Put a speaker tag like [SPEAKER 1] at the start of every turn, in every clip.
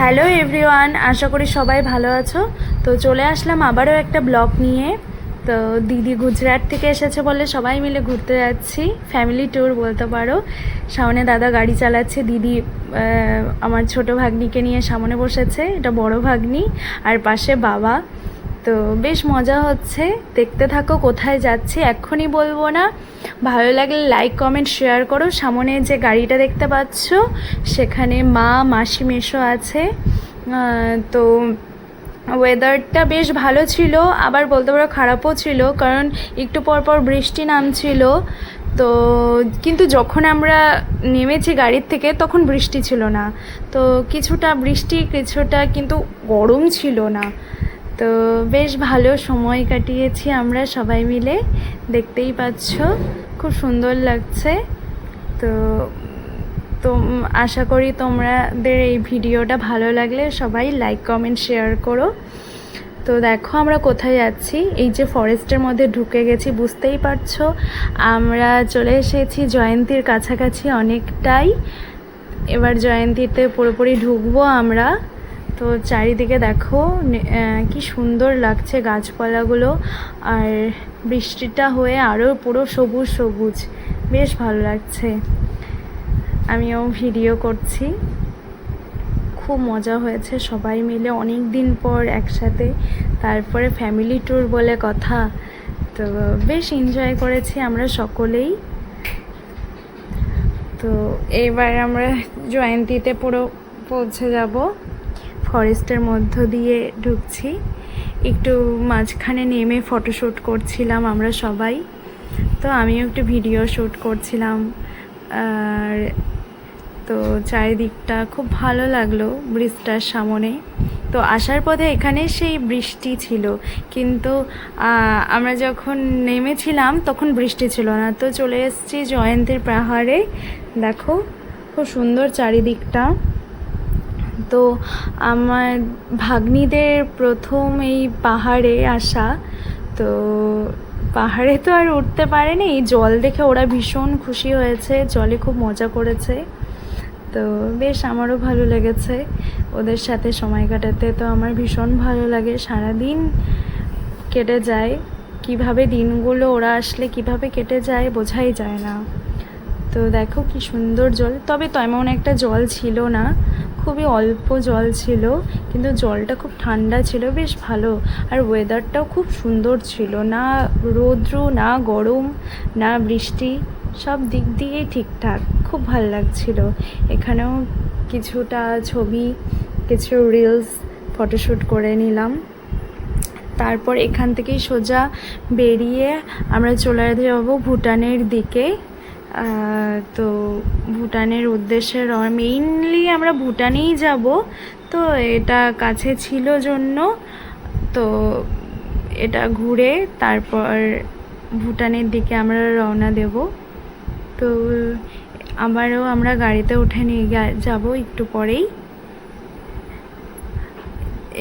[SPEAKER 1] Hello everyone, আশা করি সবাই ভালো আছো। তো চলে আসলাম আবারও একটা ব্লগ নিয়ে। তো দিদি গুজরাট থেকে এসেছে বলে সবাই মিলে ঘুরতে যাচ্ছি, ফ্যামিলি ট্যুর বলতে পারো। সামনে দাদা গাড়ি চালাচ্ছে, দিদি আমার ছোট ভাগ্নিকে নিয়ে সামনে বসেছে, এটা বড় ভাগ্নি, আর পাশে বাবা। তো বেশ মজা হচ্ছে, দেখতে থাকো কোথায় যাচ্ছি, এক্ষুনি বলবো না। ভালো লাগলে লাইক কমেন্ট শেয়ার করো। সামনে যে গাড়িটা দেখতে পাচ্ছ সেখানে মা মাসি মেশো আছে। তো ওয়েদারটা বেশ ভালো ছিল, আবার বলতে পারো খারাপও ছিল, কারণ একটু পর পর বৃষ্টি নামছিল। তো কিন্তু যখন আমরা নেমেছি গাড়ির থেকে তখন বৃষ্টি ছিল না, তো কিছুটা বৃষ্টি কিছুটা কিন্তু গরম ছিল না। তো বেশ ভালো সময় কাটিয়েছি আমরা সবাই মিলে, দেখতেই পাচ্ছ খুব সুন্দর লাগছে। তো তো আশা করি তোমাদের এই ভিডিওটা ভালো লাগলে সবাই লাইক কমেন্ট শেয়ার করো। তো দেখো আমরা কোথায় যাচ্ছি, এই যে ফরেস্টের মধ্যে ঢুকে গেছি, বুঝতেই পারছো। আমরা চলে এসেছি জয়ন্তীর কাছাকাছি অনেকটাই, এবার জয়ন্তীতে পুরোপুরি ঢুকবো আমরা। তো চারিদিকে দেখো কি সুন্দর লাগছে গাছপালাগুলো, আর বৃষ্টিটা হয়ে আরও পুরো সবুজ সবুজ, বেশ ভালো লাগছে। আমিও ভিডিও করছি, খুব মজা হয়েছে সবাই মিলে অনেক দিন পর একসাথে, তারপরে ফ্যামিলি ট্যুর বলে কথা। তো বেশ এনজয় করেছি আমরা সকলেই। তো এবার আমরা জয়ন্তীতে পুরো পৌঁছে যাব, ফরেস্টের মধ্য দিয়ে ঢুকছি। একটু মাঝখানে নেমে ফটোশ্যুট করছিলাম আমরা সবাই, তো আমিও একটু ভিডিও শ্যুট করছিলাম। আর তো চারিদিকটা খুব ভালো লাগলো ব্রিজটার সামনে। তো আসার পথে এখানে সেই বৃষ্টি ছিল, কিন্তু আমরা যখন নেমেছিলাম তখন বৃষ্টি ছিল না। তো চলে এসেছি জয়ন্তীর পাহাড়ে, দেখো খুব সুন্দর চারিদিকটা। তো আমার ভাগ্নিদের প্রথম এই পাহাড়ে আসা, তো পাহাড়ে তো আর উঠতে পারেনি, এই জল দেখে ওরা ভীষণ খুশি হয়েছে, জলে খুব মজা করেছে। তো বেশ আমারও ভালো লেগেছে ওদের সাথে সময় কাটাতে। তো আমার ভীষণ ভালো লাগে, সারাদিন কেটে যায় কিভাবে, দিনগুলো ওরা আসলে কিভাবে কেটে যায় বোঝাই যায় না। তো দেখো কি সুন্দর জল, তবে তেমন একটা জল ছিল না, খুবই অল্প জল ছিল, কিন্তু জলটা খুব ঠান্ডা ছিল, বেশ ভালো। আর ওয়েদারটাও খুব সুন্দর ছিল, না রৌদ্র না গরম না বৃষ্টি, সব দিক দিয়েই ঠিকঠাক, খুব ভালো লাগছিল। এখানেও কিছুটা ছবি, কিছু রিলস ফটোশ্যুট করে নিলাম। তারপর এখান থেকেই সোজা বেরিয়ে আমরা চলে যাব ভুটানের দিকে। তো ভুটানের উদ্দেশ্যে মেইনলি আমরা ভুটানেই যাব, তো এটা কাছে ছিল জন্য তো এটা ঘুরে তারপর ভুটানের দিকে আমরা রওনা দেব। তো আবারও আমরা গাড়িতে উঠে নিয়ে যাব একটু পরেই।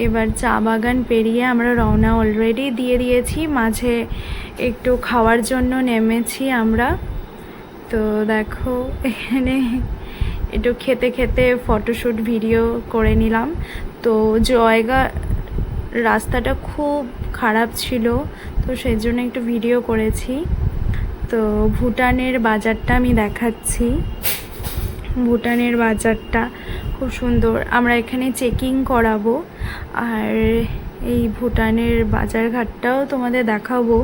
[SPEAKER 1] এবার চা বাগান পেরিয়ে আমরা রওনা অলরেডি দিয়ে দিয়েছি, মাঝে একটু খাওয়ার জন্য নেমেছি আমরা। তো দেখো এখানে একটু খেতে খেতে ফটোশ্যুট ভিডিও করে নিলাম। তো রাস্তাটা খুব খারাপ ছিল, তো সেই জন্য একটু ভিডিও করেছি। তো ভুটানের বাজারটা আমি দেখাচ্ছি, ভুটানের বাজারটা খুব সুন্দর। আমরা এখানে চেকিং করাবো, আর এই ভুটানের বাজারঘাটটাও তোমাদের দেখাবো,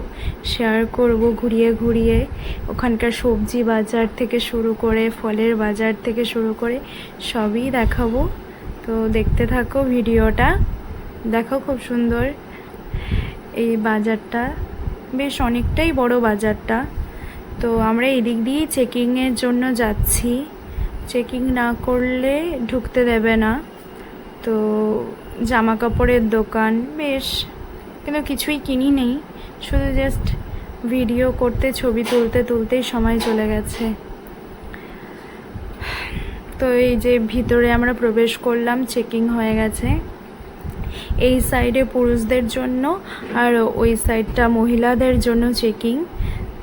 [SPEAKER 1] শেয়ার করব ঘুরিয়ে ঘুরিয়ে। ওখানকার সবজি বাজার থেকে শুরু করে ফলের বাজার থেকে শুরু করে সবই দেখাবো। তো দেখতে থাকো ভিডিওটা, দেখো খুব সুন্দর এই বাজারটা, বেশ অনেকটাই বড় বাজারটা। তো আমরা এদিক দিয়েই চেকিংয়ের জন্য যাচ্ছি, চেকিং না করলে ঢুকতে দেবে না। তো জামা কাপড়ের দোকান বেশ, কিন্তু কিছুই কিনি নেই, শুধু জাস্ট ভিডিও করতে ছবি তুলতে তুলতেই সময় চলে গেছে। তো এই যে ভিতরে আমরা প্রবেশ করলাম, চেকিং হয়ে গেছে। এই সাইডে পুরুষদের জন্য আর ওই সাইডটা মহিলাদের জন্য চেকিং।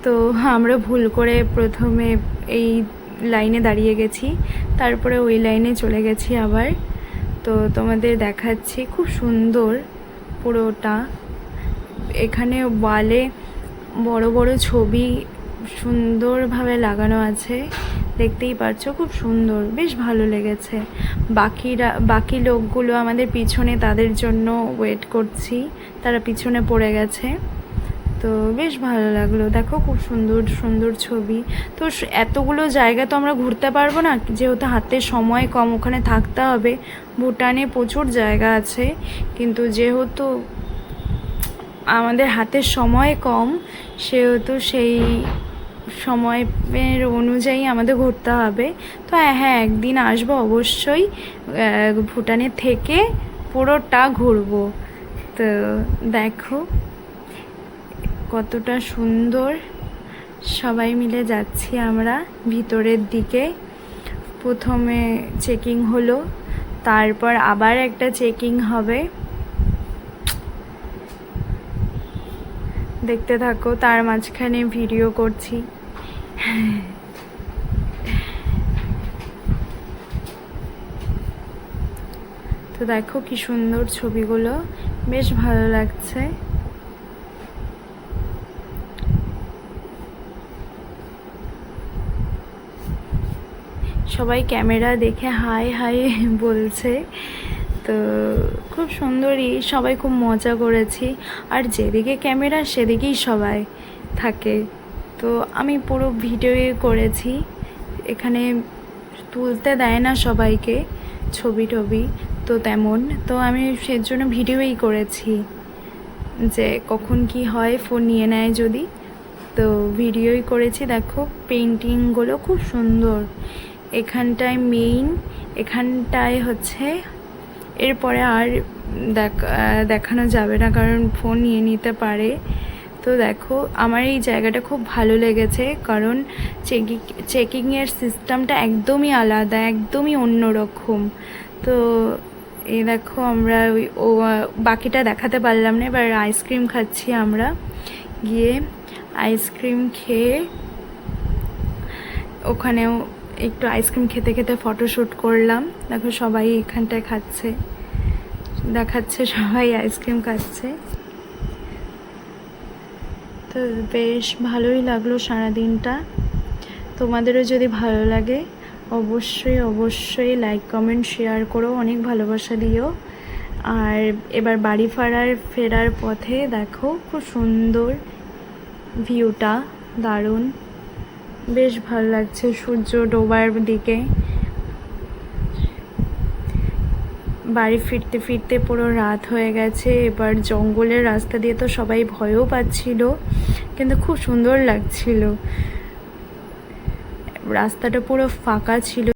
[SPEAKER 1] তো আমরা ভুল করে প্রথমে এই লাইনে দাঁড়িয়ে গেছি, তারপরে ওই লাইনে চলে গেছি আবার। তো তোমাদের দেখাচ্ছি, খুব সুন্দর পুরোটা। এখানে ওয়ালে বড় বড় ছবি সুন্দরভাবে লাগানো আছে, দেখতেই পাচ্ছ, খুব সুন্দর, বেশ ভালো লেগেছে। বাকি লোকগুলো আমাদের পিছনে, তাদের জন্য ওয়েট করছি, তারা পিছনে পড়ে গেছে। তো বেশ ভালো লাগলো, দেখো খুব সুন্দর সুন্দর ছবি। তো এতগুলো জায়গা তো আমরা ঘুরতে পারবো না, যেহেতু হাতে সময় কম, ওখানে থাকতে হবে। ভুটানে প্রচুর জায়গা আছে, কিন্তু যেহেতু আমাদের হাতে সময় কম, সেহেতু সেই সময়ের অনুযায়ী আমাদের ঘুরতে হবে। তো হ্যাঁ, একদিন আসবো অবশ্যই, ভুটানে থেকে পুরোটা ঘুরবো। তো দেখো কতটা সুন্দর, সবাই মিলে যাচ্ছি আমরা ভিতরের দিকে। প্রথমে চেকিং হলো, তারপর আবার একটা চেকিং হবে, দেখতে থাকো। তার মাঝখানে ভিডিও করছি। তো দেখো কি সুন্দর ছবিগুলো, বেশ ভালো লাগছে। সবাই ক্যামেরা দেখে হাই হাই বলছে। তো খুব সুন্দরই, সবাই খুব মজা করেছি। আর যেদিকে ক্যামেরা সেদিকেই সবাই থাকে। তো আমি পুরো ভিডিওই করেছি, এখানে তুলতে দেয় না সবাইকে ছবি টবি, তো তেমন, তো আমি সেজন্য ভিডিওই করেছি, যে কখন কি হয় ফোন নিয়ে নেয় যদি, তো ভিডিওই করেছি। দেখো পেন্টিংগুলো খুব সুন্দর। এখানটায় মেইন, এখানটায় হচ্ছে, এরপরে আর দেখানো যাবে না, কারণ ফোন নিয়ে নিতে পারে। তো দেখো আমার এই জায়গাটা খুব ভালো লেগেছে, কারণ চেকিংয়ের সিস্টেমটা একদমই আলাদা, একদমই অন্যরকম। তো এই দেখো আমরা বাকিটা দেখাতে পারলাম না। এবার আইসক্রিম খাচ্ছি আমরা, গিয়ে আইসক্রিম খেয়ে ওখানেও একটু আইসক্রিম খেতে খেতে ফটোশ্যুট করলাম। দেখো সবাই এখানটায় খাচ্ছে, দেখাচ্ছে, সবাই আইসক্রিম খাচ্ছে। তো বেশ ভালোই লাগলো সারাদিনটা। তোমাদেরও যদি ভালো লাগে অবশ্যই অবশ্যই লাইক কমেন্ট শেয়ার করো, অনেক ভালোবাসা দিও। আর এবার বাড়ি ফেরার পথে দেখো খুব সুন্দর ভিউটা, দারুণ, বেশ ভালো লাগছে সূর্য ডোবার দিকে। বাড়ি ফিরতে ফিরতে পুরো রাত হয়ে গেছে। এবার জঙ্গলের রাস্তা দিয়ে তো সবাই ভয়ও পাচ্ছিল, কিন্তু খুব সুন্দর লাগছিল, রাস্তাটা পুরো ফাঁকা ছিল।